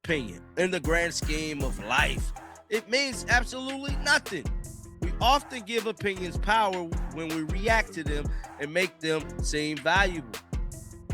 opinion in the grand scheme of life? It means absolutely nothing. We often give opinions power when we react to them and make them seem valuable.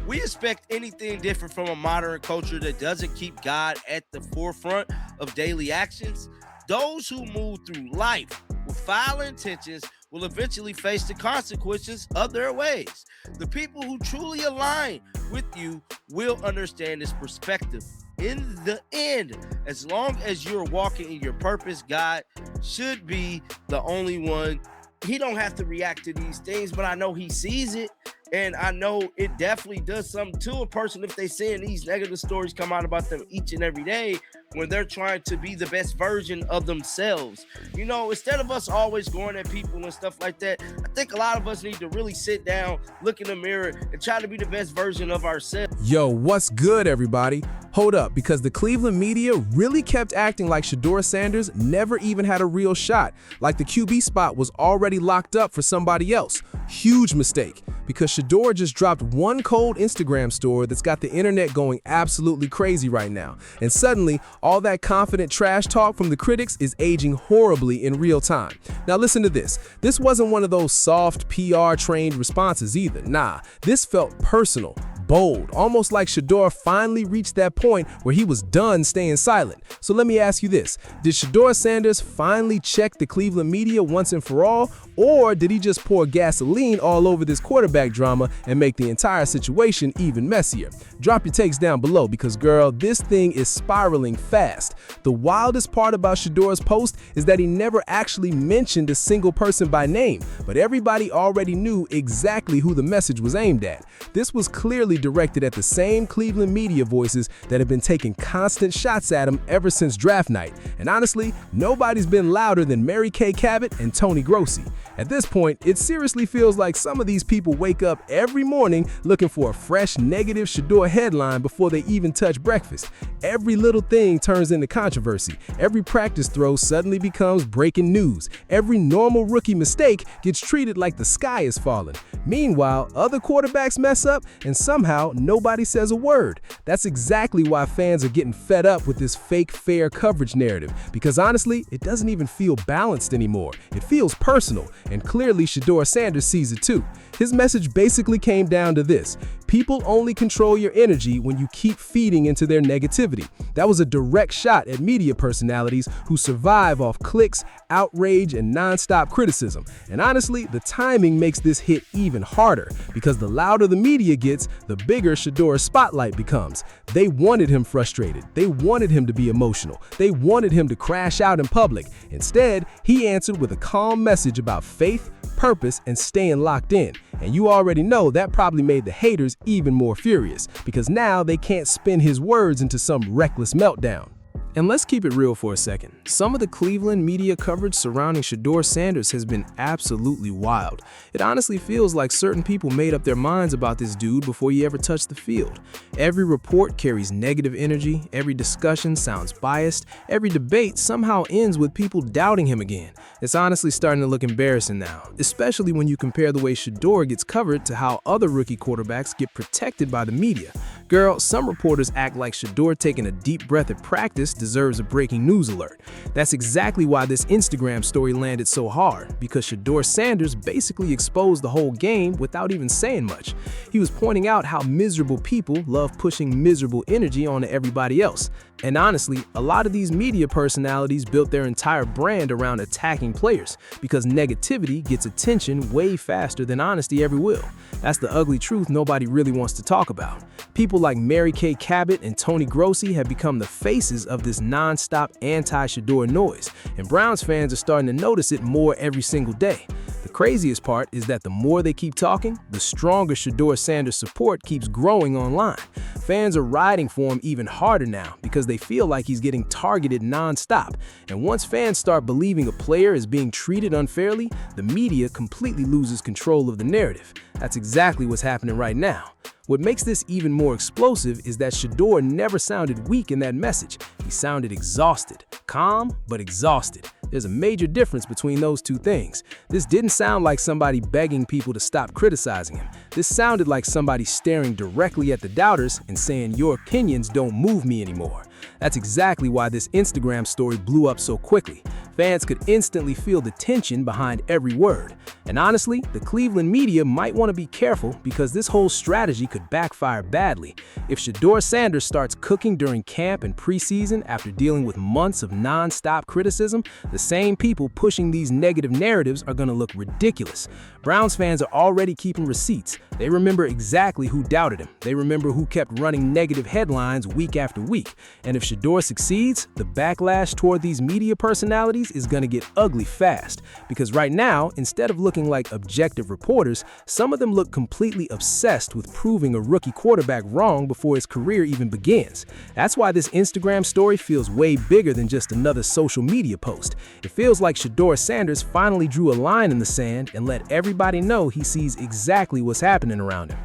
We expect anything different from a modern culture that doesn't keep God at the forefront of daily actions. Those who move through life with foul intentions will eventually face the consequences of their ways. The people who truly align with you will understand this perspective. In the end, as long as you're walking in your purpose, God should be the only one. He don't have to react to these things, but I know he sees it. And I know it definitely does something to a person if they seeing these negative stories come out about them each and every day when they're trying to be the best version of themselves. You know, instead of us always going at people and stuff like that, I think a lot of us need to really sit down, look in the mirror, and try to be the best version of ourselves. Yo, what's good, everybody? Hold up, because the Cleveland media really kept acting like Shedeur Sanders never even had a real shot, like the QB spot was already locked up for somebody else. Huge mistake, because Shedeur just dropped one cold Instagram story that's got the internet going absolutely crazy right now. And suddenly, all that confident trash talk from the critics is aging horribly in real time. Now listen to this. This wasn't one of those soft PR-trained responses either. Nah, this felt personal, bold, almost like Shedeur finally reached that point where he was done staying silent. So let me ask you this. Did Shedeur Sanders finally check the Cleveland media once and for all? Or did he just pour gasoline all over this quarterback drama and make the entire situation even messier? Drop your takes down below because, girl, this thing is spiraling fast. The wildest part about Shedeur's post is that he never actually mentioned a single person by name, but everybody already knew exactly who the message was aimed at. This was clearly directed at the same Cleveland media voices that have been taking constant shots at him ever since draft night. And honestly, nobody's been louder than Mary Kay Cabot and Tony Grossi. At this point, it seriously feels like some of these people wake up every morning looking for a fresh negative Shedeur headline before they even touch breakfast. Every little thing turns into controversy. Every practice throw suddenly becomes breaking news. Every normal rookie mistake gets treated like the sky is falling. Meanwhile, other quarterbacks mess up and somehow nobody says a word. That's exactly why fans are getting fed up with this fake fair coverage narrative, because honestly, it doesn't even feel balanced anymore. It feels personal, and clearly Shedeur Sanders sees it too. His message basically came down to this: people only control your energy when you keep feeding into their negativity. That was a direct shot at media personalities who survive off clicks, outrage, and nonstop criticism. And honestly, the timing makes this hit even harder, because the louder the media gets, the bigger Shedeur's spotlight becomes. They wanted him frustrated. They wanted him to be emotional. They wanted him to crash out in public. Instead, he answered with a calm message about faith, purpose, and staying locked in. And you already know that probably made the haters even more furious, because now they can't spin his words into some reckless meltdown. And let's keep it real for a second. Some of the Cleveland media coverage surrounding Shedeur Sanders has been absolutely wild. It honestly feels like certain people made up their minds about this dude before he ever touched the field. Every report carries negative energy, every discussion sounds biased, every debate somehow ends with people doubting him again. It's honestly starting to look embarrassing now, especially when you compare the way Shedeur gets covered to how other rookie quarterbacks get protected by the media. Girl, some reporters act like Shedeur taking a deep breath at practice deserves a breaking news alert. That's exactly why this Instagram story landed so hard, because Shedeur Sanders basically exposed the whole game without even saying much. He was pointing out how miserable people love pushing miserable energy onto everybody else. And honestly, a lot of these media personalities built their entire brand around attacking players, because negativity gets attention way faster than honesty ever will. That's the ugly truth nobody really wants to talk about. People like Mary Kay Cabot and Tony Grossi have become the faces of this non-stop anti-Shedeur noise, and Browns fans are starting to notice it more every single day. The craziest part is that the more they keep talking, the stronger Shedeur Sanders' support keeps growing online. Fans are riding for him even harder now because they feel like he's getting targeted non-stop. And once fans start believing a player is being treated unfairly, the media completely loses control of the narrative. That's exactly what's happening right now. What makes this even more explosive is that Shedeur never sounded weak in that message. He sounded exhausted. Calm, but exhausted. There's a major difference between those two things. This didn't sound like somebody begging people to stop criticizing him. This sounded like somebody staring directly at the doubters and saying, "Your opinions don't move me anymore." That's exactly why this Instagram story blew up so quickly. Fans could instantly feel the tension behind every word. And honestly, the Cleveland media might want to be careful because this whole strategy could backfire badly. If Shedeur Sanders starts cooking during camp and preseason after dealing with months of non-stop criticism, the same people pushing these negative narratives are going to look ridiculous. Browns fans are already keeping receipts. They remember exactly who doubted him. They remember who kept running negative headlines week after week. And if Shedeur succeeds, the backlash toward these media personalities is going to get ugly fast. Because right now, instead of looking like objective reporters, some of them look completely obsessed with proving a rookie quarterback wrong before his career even begins. That's why this Instagram story feels way bigger than just another social media post. It feels like Shedeur Sanders finally drew a line in the sand and let everybody know he sees exactly what's happening around him.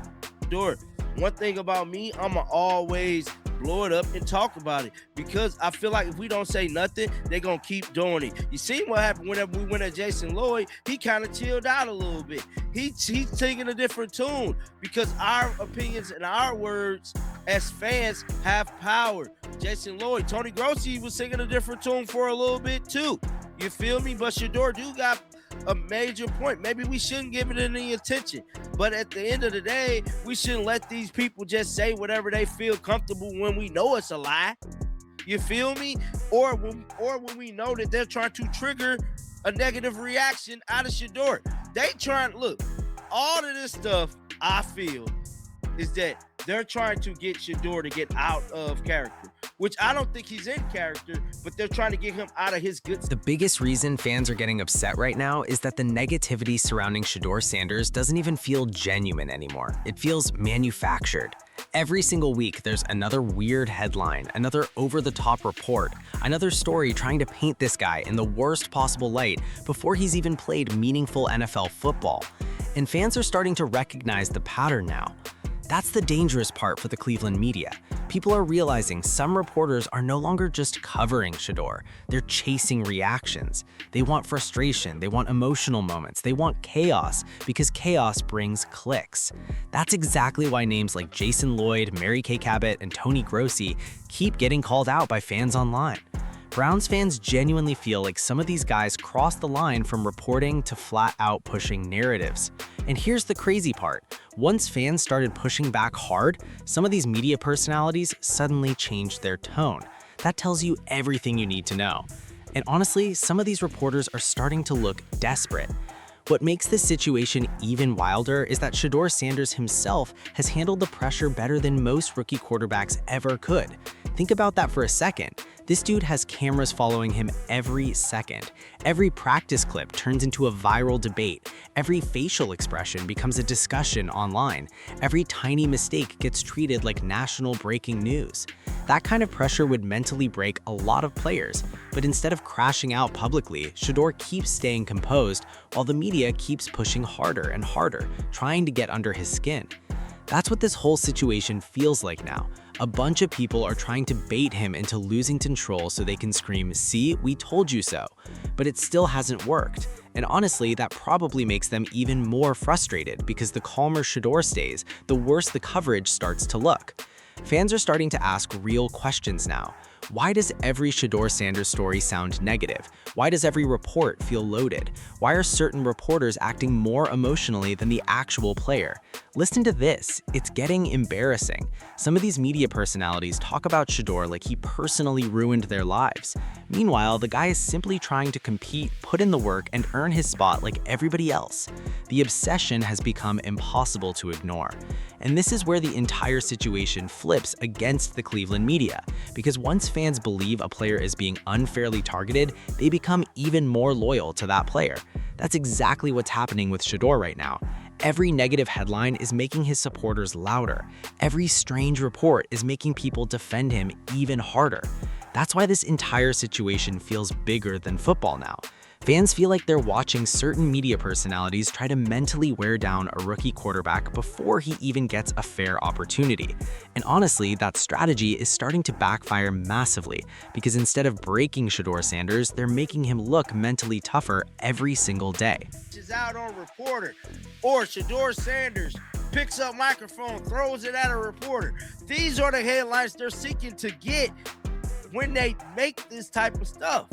Shedeur, one thing about me, I'ma always blow it up and talk about it because I feel like if we don't say nothing, they're gonna keep doing it. You see what happened whenever we went at Jason Lloyd? He kind of chilled out a little bit. He's taking a different tune because our opinions and our words as fans have power. Jason Lloyd, Tony Grossi was singing a different tune for a little bit too. You feel me? But Shedeur do got a major point. Maybe we shouldn't give it any attention, but at the end of the day, we shouldn't let these people just say whatever they feel comfortable when we know it's a lie. You feel me? Or when we know that they're trying to trigger a negative reaction out of Shedeur. They trying, look, all of this stuff I feel is that they're trying to get Shedeur to get out of character, which I don't think he's in character, but they're trying to get him out of his good. The biggest reason fans are getting upset right now is that the negativity surrounding Shedeur Sanders doesn't even feel genuine anymore. It feels manufactured. Every single week, there's another weird headline, another over-the-top report, another story trying to paint this guy in the worst possible light before he's even played meaningful NFL football. And fans are starting to recognize the pattern now. That's the dangerous part for the Cleveland media. People are realizing some reporters are no longer just covering Shedeur, they're chasing reactions. They want frustration, they want emotional moments, they want chaos, because chaos brings clicks. That's exactly why names like Jason Lloyd, Mary Kay Cabot, and Tony Grossi keep getting called out by fans online. Browns fans genuinely feel like some of these guys cross the line from reporting to flat-out pushing narratives. And here's the crazy part. Once fans started pushing back hard, some of these media personalities suddenly changed their tone. That tells you everything you need to know. And honestly, some of these reporters are starting to look desperate. What makes this situation even wilder is that Shedeur Sanders himself has handled the pressure better than most rookie quarterbacks ever could. Think about that for a second. This dude has cameras following him every second. Every practice clip turns into a viral debate. Every facial expression becomes a discussion online. Every tiny mistake gets treated like national breaking news. That kind of pressure would mentally break a lot of players. But instead of crashing out publicly, Shedeur keeps staying composed while the media keeps pushing harder and harder, trying to get under his skin. That's what this whole situation feels like now. A bunch of people are trying to bait him into losing control so they can scream, "See, we told you so." But it still hasn't worked. And honestly, that probably makes them even more frustrated because the calmer Shedeur stays, the worse the coverage starts to look. Fans are starting to ask real questions now. Why does every Shedeur Sanders story sound negative? Why does every report feel loaded? Why are certain reporters acting more emotionally than the actual player? Listen to this, it's getting embarrassing. Some of these media personalities talk about Shedeur like he personally ruined their lives. Meanwhile, the guy is simply trying to compete, put in the work, and earn his spot like everybody else. The obsession has become impossible to ignore. And this is where the entire situation flips against the Cleveland media, because once fans believe a player is being unfairly targeted, they become even more loyal to that player. That's exactly what's happening with Shedeur right now. Every negative headline is making his supporters louder. Every strange report is making people defend him even harder. That's why this entire situation feels bigger than football now. Fans feel like they're watching certain media personalities try to mentally wear down a rookie quarterback before he even gets a fair opportunity. And honestly, that strategy is starting to backfire massively, because instead of breaking Shedeur Sanders, they're making him look mentally tougher every single day. Is out on reporter, or Shedeur Sanders picks up microphone, throws it at a reporter. These are the headlines they're seeking to get when they make this type of stuff.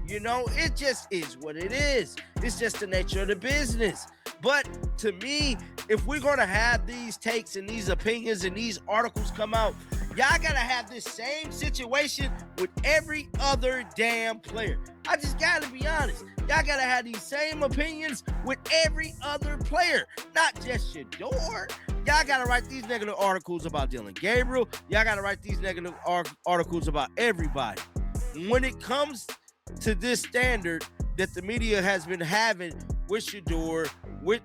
You know, it just is what it is. It's just the nature of the business. But to me, if we're going to have these takes and these opinions and these articles come out, y'all got to have this same situation with every other damn player. I just got to be honest. Y'all got to have these same opinions with every other player, not just Shedeur. Y'all got to write these negative articles about Dylan Gabriel. Y'all got to write these negative articles about everybody. When it comes to this standard that the media has been having with Shedeur, with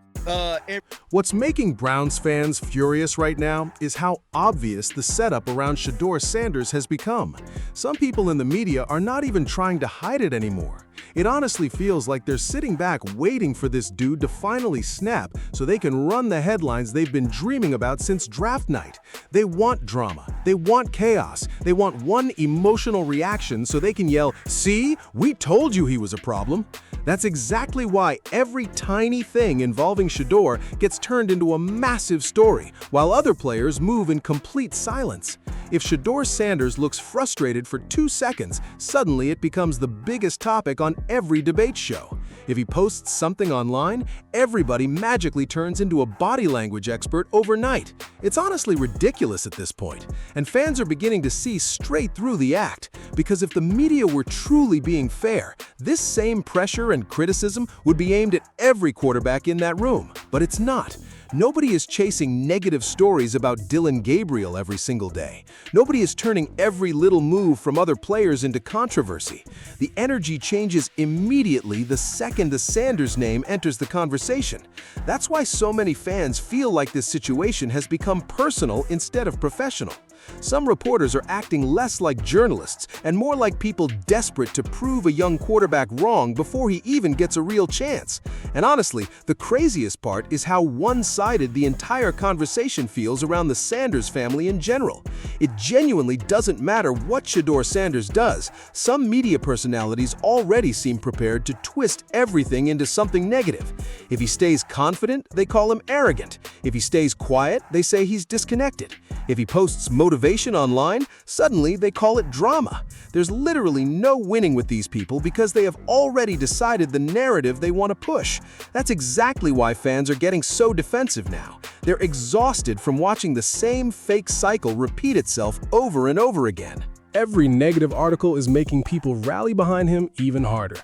What's making Browns fans furious right now is how obvious the setup around Shedeur Sanders has become. Some people in the media are not even trying to hide it anymore. It honestly feels like they're sitting back waiting for this dude to finally snap so they can run the headlines they've been dreaming about since draft night. They want drama. They want chaos. They want one emotional reaction so they can yell, "See? We told you he was a problem." That's exactly why every tiny thing involving Shedeur gets turned into a massive story, while other players move in complete silence. If Shedeur Sanders looks frustrated for 2 seconds, suddenly it becomes the biggest topic on every debate show. If he posts something online, everybody magically turns into a body language expert overnight. It's honestly ridiculous at this point, and fans are beginning to see straight through the act. Because if the media were truly being fair, this same pressure and criticism would be aimed at every quarterback in that room. But it's not. Nobody is chasing negative stories about Dylan Gabriel every single day. Nobody is turning every little move from other players into controversy. The energy changes immediately the second the Sanders name enters the conversation. That's why so many fans feel like this situation has become personal instead of professional. Some reporters are acting less like journalists and more like people desperate to prove a young quarterback wrong before he even gets a real chance. And honestly, the craziest part is how one-sided the entire conversation feels around the Sanders family in general. It genuinely doesn't matter what Shedeur Sanders does. Some media personalities already seem prepared to twist everything into something negative. If he stays confident, they call him arrogant. If he stays quiet, they say he's disconnected. If he posts motivation online, suddenly they call it drama. There's literally no winning with these people because they have already decided the narrative they want to push. That's exactly why fans are getting so defensive now. They're exhausted from watching the same fake cycle repeat itself over and over again. Every negative article is making people rally behind him even harder.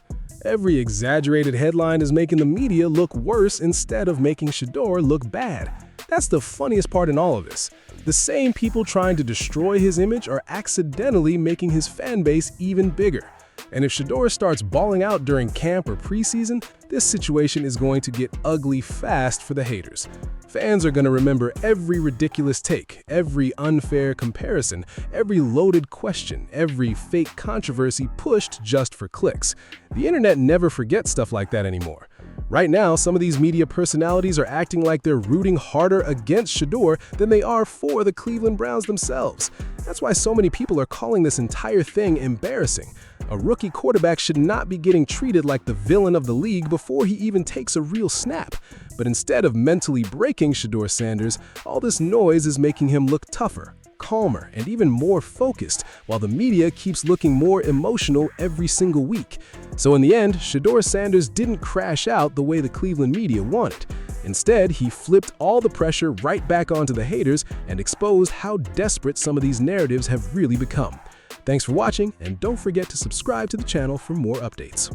Every exaggerated headline is making the media look worse instead of making Shedeur look bad. That's the funniest part in all of this. The same people trying to destroy his image are accidentally making his fan base even bigger. And if Shedeur starts balling out during camp or preseason, this situation is going to get ugly fast for the haters. Fans are going to remember every ridiculous take, every unfair comparison, every loaded question, every fake controversy pushed just for clicks. The internet never forgets stuff like that anymore. Right now, some of these media personalities are acting like they're rooting harder against Shedeur than they are for the Cleveland Browns themselves. That's why so many people are calling this entire thing embarrassing. A rookie quarterback should not be getting treated like the villain of the league before he even takes a real snap. But instead of mentally breaking Shedeur Sanders, all this noise is making him look tougher, calmer, and even more focused, while the media keeps looking more emotional every single week. So in the end, Shedeur Sanders didn't crash out the way the Cleveland media wanted. Instead, he flipped all the pressure right back onto the haters and exposed how desperate some of these narratives have really become. Thanks for watching, and don't forget to subscribe to the channel for more updates.